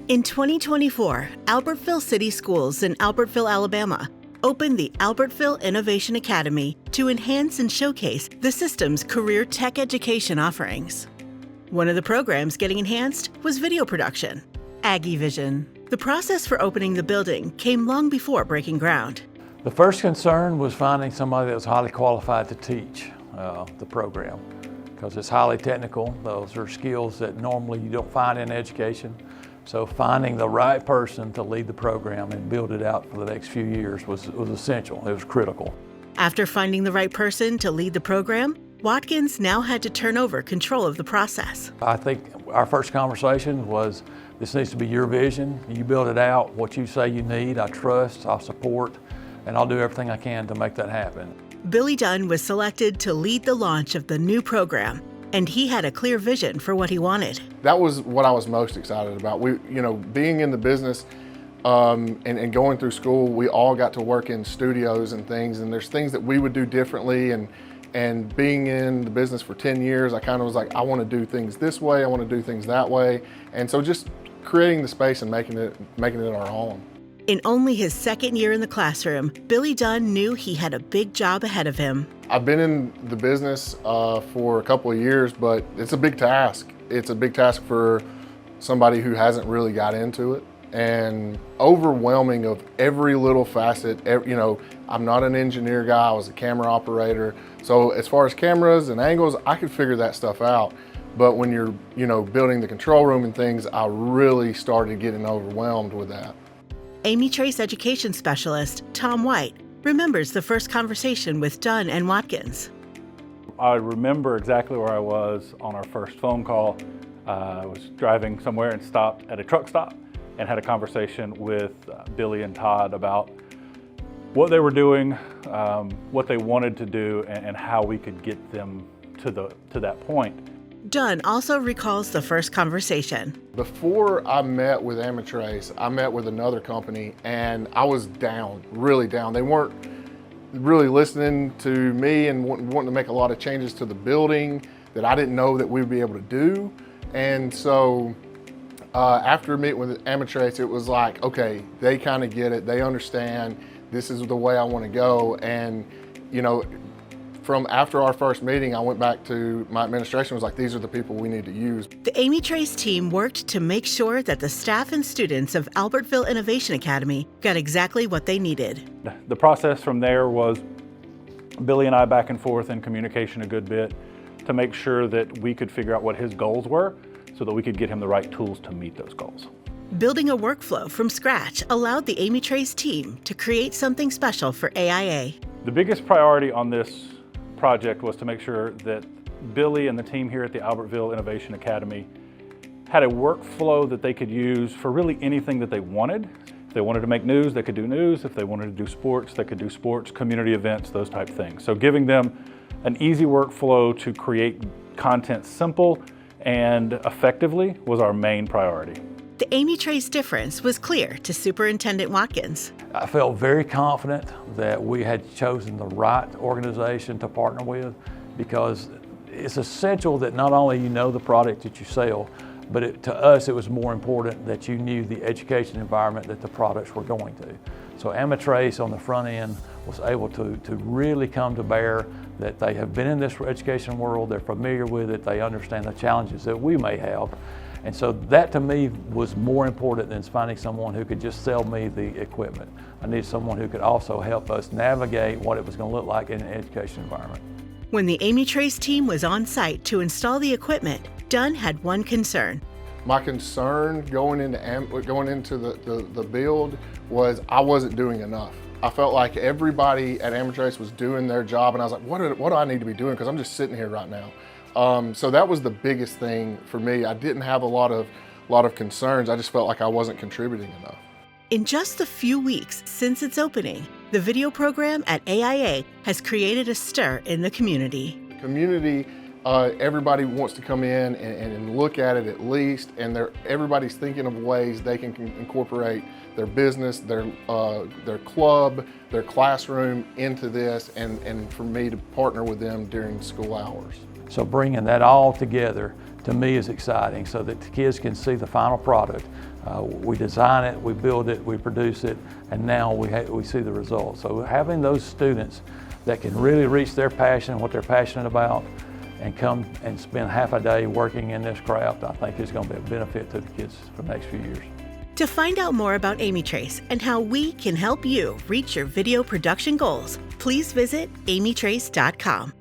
In 2024, Albertville City Schools in Albertville, Alabama, opened the Albertville Innovation Academy to enhance and showcase the system's career tech education offerings. One of the programs getting enhanced was video production, Aggie Vision. The process for opening the building came long before breaking ground. The first concern was finding somebody that was highly qualified to teach the program, because it's highly technical. Those are skills that normally you don't find in education. So finding the right person to lead the program and build it out for the next few years was essential. It was critical. After finding the right person to lead the program, Watkins now had to turn over control of the process. I think our first conversation was, this needs to be your vision. You build it out, what you say you need, I trust, I'll support, and I'll do everything I can to make that happen. Billy Dunn was selected to lead the launch of the new program, and he had a clear vision for what he wanted. That was what I was most excited about. Being in the business and going through school, we all got to work in studios and things, and there's things that we would do differently. And being in the business for 10 years, I kind of was like, I want to do things this way, I want to do things that way. And so just creating the space and making it our own. In only his second year in the classroom, Billy Dunn knew he had a big job ahead of him. I've been in the business for a couple of years, but it's a big task. It's a big task for somebody who hasn't really got into it, and overwhelming of every little facet. I'm not an engineer guy, I was a camera operator. So as far as cameras and angles, I could figure that stuff out. But when you're building the control room and things, I really started getting overwhelmed with that. Amitrace education specialist Tom White remembers the first conversation with Dunn and Watkins. I remember exactly where I was on our first phone call. I was driving somewhere and stopped at a truck stop and had a conversation with Billy and Todd about what they were doing, what they wanted to do, and how we could get them to that point. Dunn also recalls the first conversation. Before I met with Amitrace, I met with another company, and I was down, really down. They weren't really listening to me and wanting to make a lot of changes to the building that I didn't know that we'd be able to do. And so after meeting with Amitrace, it was like, okay, they kind of get it, they understand, this is the way I want to go. And from after our first meeting, I went back to my administration, was like, these are the people we need to use. The Amitrace team worked to make sure that the staff and students of Albertville Innovation Academy got exactly what they needed. The process from there was Billy and I back and forth in communication a good bit to make sure that we could figure out what his goals were so that we could get him the right tools to meet those goals. Building a workflow from scratch allowed the Amitrace team to create something special for AIA. The biggest priority on this project was to make sure that Billy and the team here at the Albertville Innovation Academy had a workflow that they could use for really anything that they wanted. If they wanted to make news, they could do news. If they wanted to do sports, they could do sports, community events, those type of things. So giving them an easy workflow to create content simple and effectively was our main priority. The Amitrace difference was clear to Superintendent Watkins. I felt very confident that we had chosen the right organization to partner with, because it's essential that not only you know the product that you sell, but to us it was more important that you knew the education environment that the products were going to. So Amitrace on the front end was able to really come to bear that they have been in this education world, they're familiar with it, they understand the challenges that we may have. And so that to me was more important than finding someone who could just sell me the equipment. I needed someone who could also help us navigate what it was going to look like in an education environment. When the Amitrace team was on site to install the equipment, Dunn had one concern. My concern going into the build was I wasn't doing enough. I felt like everybody at Amitrace was doing their job, and I was like, what do I need to be doing? Because I'm just sitting here right now. So that was the biggest thing for me. I didn't have a lot of concerns. I just felt like I wasn't contributing enough. In just a few weeks since its opening, the video program at AIA has created a stir in the community. Everybody wants to come in and look at it at least, and everybody's thinking of ways they can incorporate their business, their club, their classroom into this, and for me to partner with them during school hours. So bringing that all together to me is exciting, so that the kids can see the final product. We design it, we build it, we produce it, and now we see the results. So having those students that can really reach their passion, what they're passionate about, and come and spend half a day working in this craft, I think is going to be a benefit to the kids for the next few years. To find out more about Amitrace and how we can help you reach your video production goals, please visit amitrace.com.